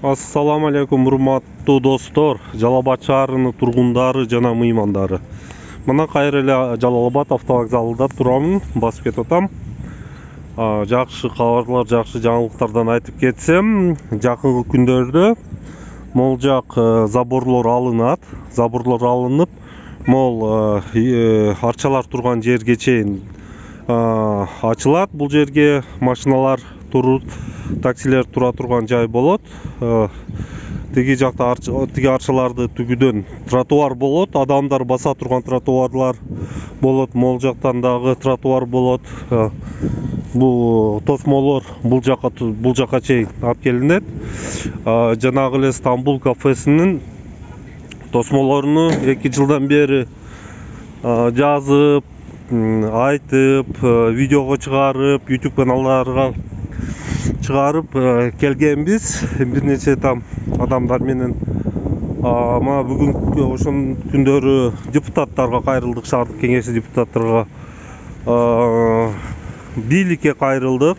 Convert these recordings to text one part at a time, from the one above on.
Ассаламу алейкум, урматтуу достор, Жалал Абад шаарынын тургундары жана мыймандары. Мына кайра эле Жалал Абад автовокзалында турамын, басып кетип атам. Жакшы кабарлар, жакшы жаңылыктардан айтып кетсем, жакынкы күндөрдө могул жак заборлор алынат. Заборлор алынып, могул арчалар турган жерге чейин ачылат. Бул жерге машиналар турут, таксилер тура турган жай болот. Тиги жакта тиги арчаларды түгүдөн тротуар болот, адамдар баса турган тротуарлар болот, могул жактан дагы тротуар болот. Бул тосмолор бул жака чейин алып келинет. Жанагы эле Стамбул кафесинин тосмолоруну 2 жылдан бери жазып, айтып, видеого чыгарып, YouTube каналдарга чыгарып келгенбиз. Бир нече там адамдар менен мына бүгүнкү ошон күндөрү депутаттарга кайрылдык, шаардык кеңеши депутаттарга бийликке кайрылдык.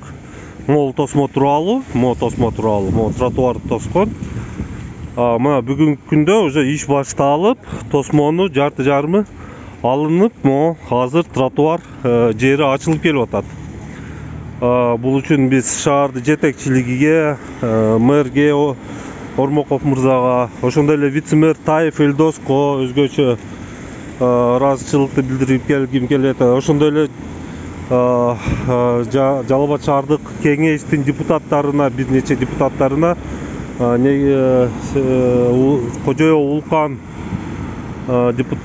Могул тосмо тууралуу, могул тротуарды тоскон. Мына бүгүнкү күндө уже иш башталып, тосмону жарты жарымы алынып, могу азыр тротуар жери ачылып келип атат. Бул үчүн биз шаардын жетекчилигиге, мэрге, Ормоков мырзага, ошондой эле вице-мэр Таев Элдоско өзгөчө ыраазычылыкты билдирип келгим келет. Ошондой эле Жалал Абад шаардык кеңештин депутаттарына, бир нече депутаттарына, Кожоев Улкан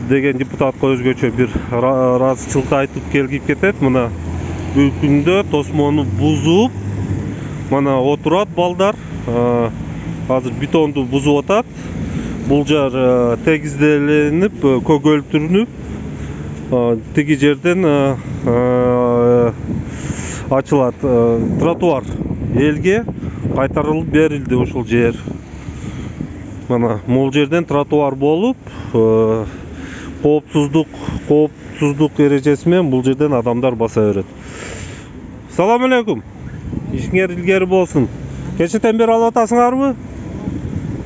деген депутатка өзгөчө бир ыраазычылыкты айтып келгип кетет. Мына бул күндө тосмону бузуп, мына отурат балдар, азыр бетонду бузуп атат. Бул жер тегизделенип, көгөлтүрүнүп, тиги жерден ачылат тротуар, элге кайтарылып берилди ушул жер. Мына могул жерден тротуар болуп, коопсуздук эрежеси менен бул жерден адамдар баса берет. Салам алейкум. Ишиңер илгери болсун. Кечетен бери алып атасыңарбы?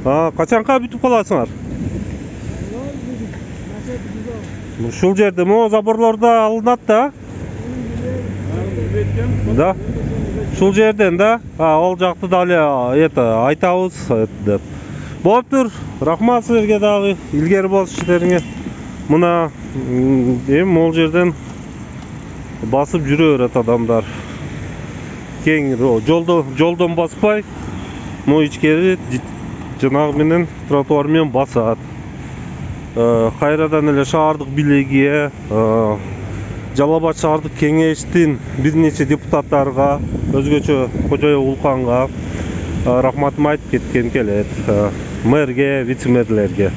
Качанка бүтүп каласыңар? Ушул жерде могу заборлорда алынат да? Да. Ушул жерден да? Ол жакты дагы айтабыз деп. Болуптур. Рахмат силерге дагы. Илгери болсун иштериңер. Мына могул жерден басып жүрө берет адамдар. Кең жолдон баспай, могу ичкери жанагы менен тротуар менен басат. Кайрадан эле шаардык бийлиги, Жалал Абад шаардык кеңештин бир нече депутаттарга, өзгөчө Кожоев Улканга рахматымды айтып кеткем келет. Мэрге, вице-мэрлерге.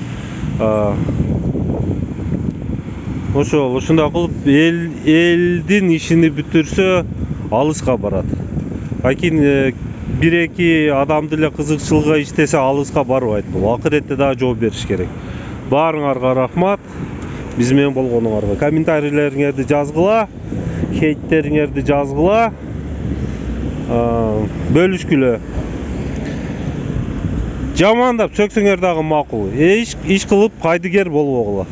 Ошондой кылып элдин ишини бүтүрсө алыска барат. Акин бир-эки адамды эле кызыкчылыгы иштесе алыска барбайт. Бул акыретте дагы жооп бериш керек. Баарыңарга рахмат. Биз менен болгонуңарга. Комментарийлериңерди жазгыла, хейттериңерди жазгыла, бөлүшкүлө. Жамандап сөксөңөр дагы макул. Иш кылып кайдыгер болбогула.